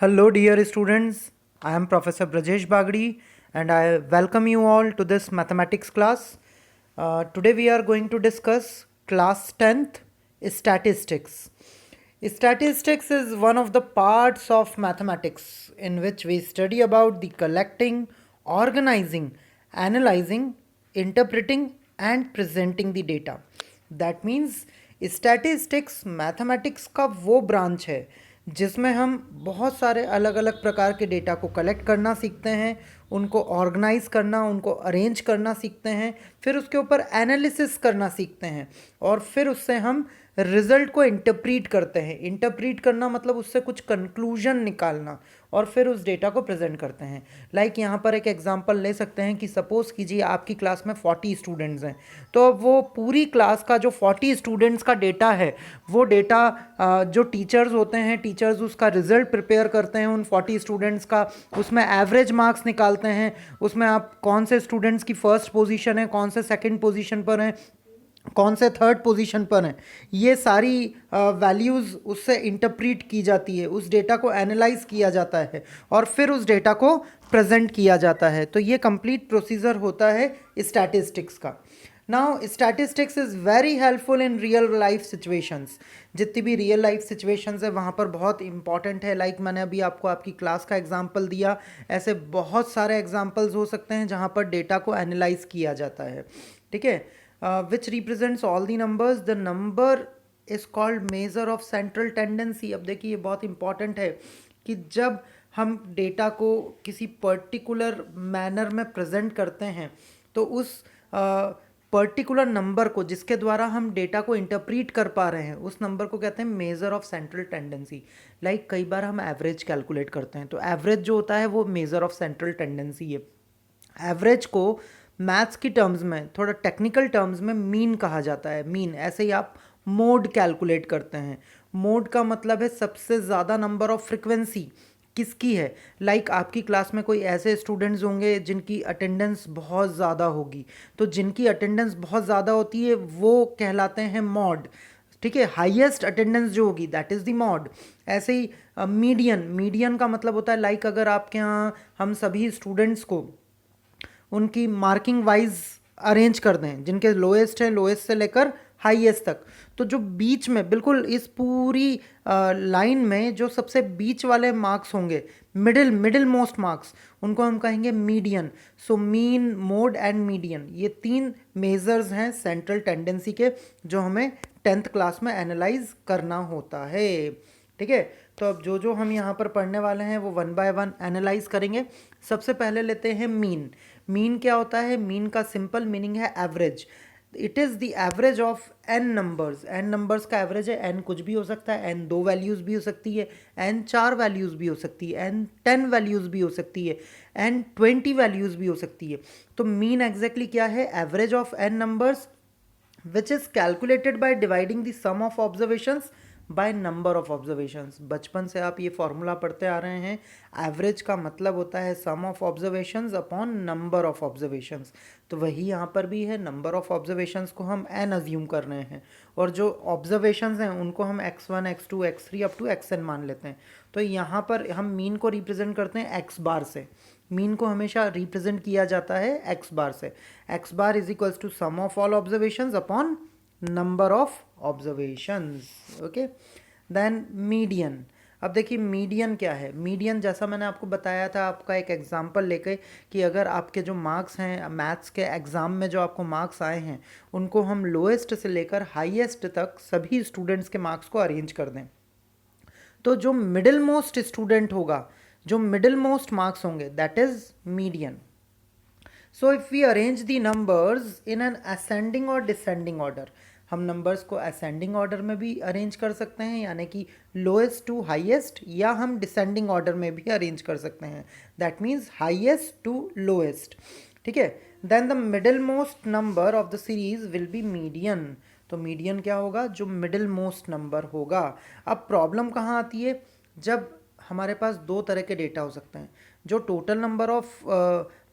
Hello, dear students. I am Professor Brajesh Bagdi, and I welcome you all to this mathematics class. Today, we are going to discuss class 10th statistics. Statistics is one of the parts of mathematics in which we study about the collecting, organizing, analyzing, interpreting, and presenting the data. That means statistics mathematics का वो branch है जिसमें हम बहुत सारे अलग अलग प्रकार के डेटा को कलेक्ट करना सीखते हैं, उनको ऑर्गेनाइज करना, उनको अरेंज करना सीखते हैं, फिर उसके ऊपर एनालिसिस करना सीखते हैं और फिर उससे हम रिजल्ट को इंटरप्रीट करते हैं। इंटरप्रीट करना मतलब उससे कुछ कंक्लूजन निकालना और फिर उस डेटा को प्रेजेंट करते हैं। लाइक यहाँ पर एक एग्जांपल ले सकते हैं कि सपोज़ कीजिए आपकी क्लास में 40 स्टूडेंट्स हैं, तो अब वो पूरी क्लास का जो 40 स्टूडेंट्स का डेटा है, वो डेटा जो टीचर्स होते हैं, टीचर्स उसका रिजल्ट प्रिपेयर करते हैं उन 40 स्टूडेंट्स का, उसमें एवरेज मार्क्स निकालते हैं, उसमें आप कौन से स्टूडेंट्स की फर्स्ट पोजीशन है, कौन से सेकंड पोजीशन पर हैं, कौन से थर्ड पोजीशन पर हैं, ये सारी वैल्यूज़ उससे इंटरप्रीट की जाती है, उस डेटा को एनालाइज किया जाता है और फिर उस डेटा को प्रेजेंट किया जाता है। तो ये कंप्लीट प्रोसीजर होता है स्टैटिस्टिक्स का। Now statistics is very helpful in real life situations. जितनी भी रियल लाइफ सिचुएशंस है वहाँ पर बहुत इंपॉर्टेंट है। लाइक मैंने अभी आपको आपकी क्लास का एग्जांपल दिया, ऐसे बहुत सारे एग्जांपल्स हो सकते हैं जहाँ पर डेटा को एनालाइज किया जाता है। ठीक है, which represents all the numbers. The number is called measure of central tendency. अब देखिए ये बहुत इंपॉर्टेंट है कि जब हम डेटा को किसी पर्टिकुलर मैनर में प्रेजेंट करते हैं तो उस पर्टिकुलर नंबर को जिसके द्वारा हम डेटा को इंटरप्रीट कर पा रहे हैं उस नंबर को कहते हैं measure of central tendency. Like कई बार हम एवरेज कैलकुलेट करते हैं तो एवरेज जो होता है वो मेज़र ऑफ सेंट्रल टेंडेंसी है। एवरेज को मैथ्स की टर्म्स में, थोड़ा टेक्निकल टर्म्स में मीन कहा जाता है। मीन ऐसे ही आप मोड कैलकुलेट करते हैं। मोड का मतलब है सबसे ज़्यादा नंबर ऑफ फ्रिक्वेंसी किसकी है। लाइक आपकी क्लास में कोई ऐसे स्टूडेंट्स होंगे जिनकी अटेंडेंस बहुत ज़्यादा होगी, तो जिनकी अटेंडेंस बहुत ज़्यादा होती है वो कहलाते हैं मॉड। ठीक है, हाईएस्ट अटेंडेंस जो होगी दैट इज़ द मॉड। ऐसे ही मीडियन, मीडियन का मतलब होता है लाइक अगर आपके यहाँ हम सभी स्टूडेंट्स को उनकी मार्किंग वाइज अरेंज कर दें, जिनके लोएस्ट है लोएस्ट से लेकर हाईएस्ट तक, तो जो बीच में बिल्कुल इस पूरी लाइन में जो सबसे बीच वाले मार्क्स होंगे, मिडिल मोस्ट मार्क्स, उनको हम कहेंगे median. So mean, mode and median, ये तीन मेजर्स हैं सेंट्रल टेंडेंसी के जो हमें 10th क्लास में एनालाइज करना होता है। ठीक है, तो अब जो हम यहाँ पर पढ़ने वाले हैं वो वन बाय वन एनालाइज करेंगे। सबसे पहले लेते हैं मीन। मीन क्या होता है? मीन का सिंपल मीनिंग है average. It is the average of n numbers. N numbers का एवरेज है। एन कुछ भी हो सकता है, एन 2 वैल्यूज़ भी हो सकती है, एन 4 वैल्यूज़ भी हो सकती है, एन 10 वैल्यूज़ भी हो सकती है, एन 20 वैल्यूज़ भी हो सकती है। तो मीन एग्जैक्टली क्या है? Average of n numbers which is calculated by dividing the sum of observations by number of observations. बचपन से आप ये फॉर्मूला पढ़ते आ रहे हैं। एवरेज का मतलब होता है sum of observations upon number of observations. तो वही यहाँ पर भी है, नंबर ऑफ ऑब्जर्वेशंस को हम एन अज्यूम कर रहे हैं और जो ऑब्जर्वेशंस हैं उनको हम x1 x2 x3 up to xn मान लेते हैं। तो यहाँ पर हम मीन को रिप्रेजेंट करते हैं एक्स बार से। मीन को हमेशा रिप्रेजेंट किया जाता है एक्स बार से। X bar is equals to sum of all observations upon number of observations. Okay, then median. अब देखिए मीडियन क्या है। मीडियन जैसा मैंने आपको बताया था, आपका एक एग्जांपल लेके, कि अगर आपके जो मार्क्स हैं मैथ्स के एग्ज़ाम में जो आपको मार्क्स आए हैं उनको हम लोएस्ट से लेकर हाईएस्ट तक सभी स्टूडेंट्स के मार्क्स को अरेंज कर दें, तो जो मिडिल मोस्ट स्टूडेंट होगा, जो मिडिल मोस्ट मार्क्स होंगे, that is median. So if we arrange the numbers in an ascending और डिसेंडिंग ऑर्डर, हम नंबर्स को असेंडिंग ऑर्डर में भी अरेंज कर सकते हैं यानी कि लोएस्ट टू हाईएस्ट, या हम डिसेंडिंग ऑर्डर में भी अरेंज कर सकते हैं, that means highest to lowest. ठीक है, then the middle most number of the series will be median. तो मीडियन क्या होगा? जो मिडिल मोस्ट नंबर होगा। अब प्रॉब्लम कहाँ आती है? जब हमारे पास दो तरह के डेटा हो सकते हैं। जो टोटल नंबर ऑफ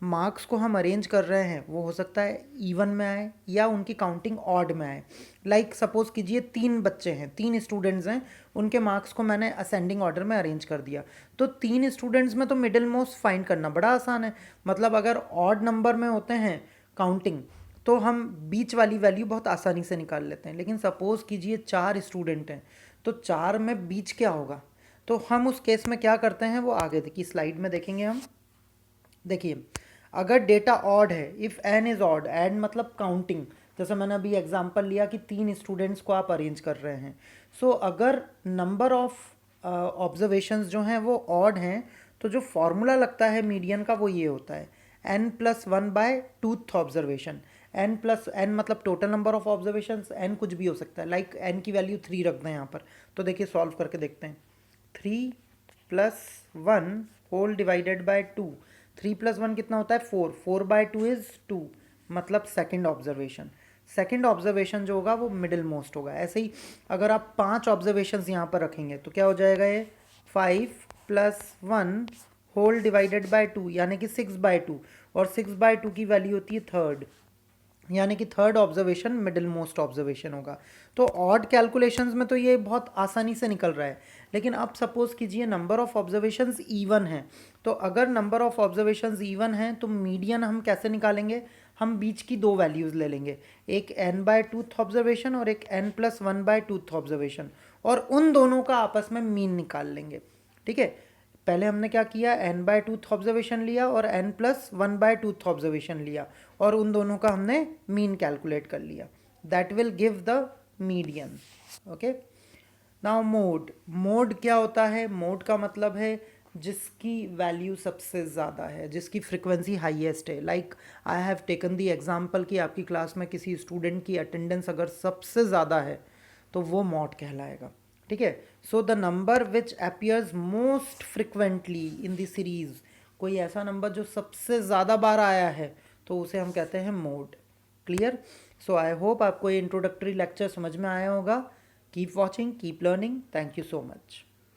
मार्क्स को हम अरेंज कर रहे हैं वो हो सकता है इवन में आए या उनकी काउंटिंग ऑड में आए। लाइक सपोज कीजिए 3 बच्चे हैं, 3 स्टूडेंट्स हैं, उनके मार्क्स को मैंने असेंडिंग ऑर्डर में अरेंज कर दिया। तो 3 स्टूडेंट्स में तो मिडिल मोस्ट फाइंड करना बड़ा आसान है। मतलब अगर ऑड नंबर में होते हैं काउंटिंग तो हम बीच वाली वैल्यू बहुत आसानी से निकाल लेते हैं। लेकिन सपोज कीजिए 4 स्टूडेंट हैं, तो 4 में बीच क्या होगा? तो हम उस केस में क्या करते हैं वो आगे की स्लाइड में देखेंगे हम। देखिए, अगर डेटा ऑड है, if n is odd, n मतलब काउंटिंग, जैसे मैंने अभी एग्जांपल लिया कि 3 स्टूडेंट्स को आप अरेंज कर रहे हैं। सो अगर नंबर ऑफ ऑब्जर्वेशंस जो हैं वो ऑड हैं, तो जो फॉर्मूला लगता है मीडियन का वो ये होता है n+1/2th ऑब्जर्वेशन। n मतलब total number of observations, n कुछ भी हो सकता है, लाइक n की वैल्यू 3 रख दें यहाँ पर। तो देखिए सॉल्व करके देखते हैं। 3+1 होल डिवाइडेड बाय 2, 3+1 कितना होता है 4, 4/2 इज 2, मतलब सेकंड ऑब्जर्वेशन। सेकंड ऑब्जर्वेशन जो होगा वो मिडिल मोस्ट होगा। ऐसे ही अगर आप 5 ऑब्जर्वेशंस यहाँ पर रखेंगे तो क्या हो जाएगा ये 5+1 होल डिवाइडेड बाय 2 यानी कि 6/2, और 6/2 की वैल्यू होती है थर्ड, यानी कि third observation middle most observation होगा। तो ऑड कैलकुलेशंस में तो ये बहुत आसानी से निकल रहा है। लेकिन अब सपोज कीजिए नंबर ऑफ ऑब्जर्वेशंस इवन है, तो अगर नंबर ऑफ ऑब्जर्वेशंस इवन हैं तो मीडियन हम कैसे निकालेंगे? हम बीच की 2 वैल्यूज़ ले लेंगे, एक n/2th ऑब्जर्वेशन और एक n+1/2th ऑब्जर्वेशन, और उन दोनों का आपस में मीन निकाल लेंगे। ठीक है, पहले हमने क्या किया, n/2th ऑब्जर्वेशन लिया और n+1/2th ऑब्जर्वेशन लिया, और उन दोनों का हमने मीन कैलकुलेट कर लिया। That will give the median. Okay, now mode. Mode क्या होता है? मोड का मतलब है जिसकी वैल्यू सबसे ज़्यादा है, जिसकी फ्रिक्वेंसी हाईएस्ट है। Like I have taken the example कि आपकी क्लास में किसी स्टूडेंट की अटेंडेंस अगर सबसे ज़्यादा है तो वो मॉड कहलाएगा। ठीक है, so the number which appears most frequently in the series, कोई ऐसा नंबर जो सबसे ज़्यादा बार आया है तो उसे हम कहते हैं mode. Clear? So I hope आपको ये इंट्रोडक्टरी लेक्चर समझ में आया होगा। Keep watching, keep learning, thank you so much.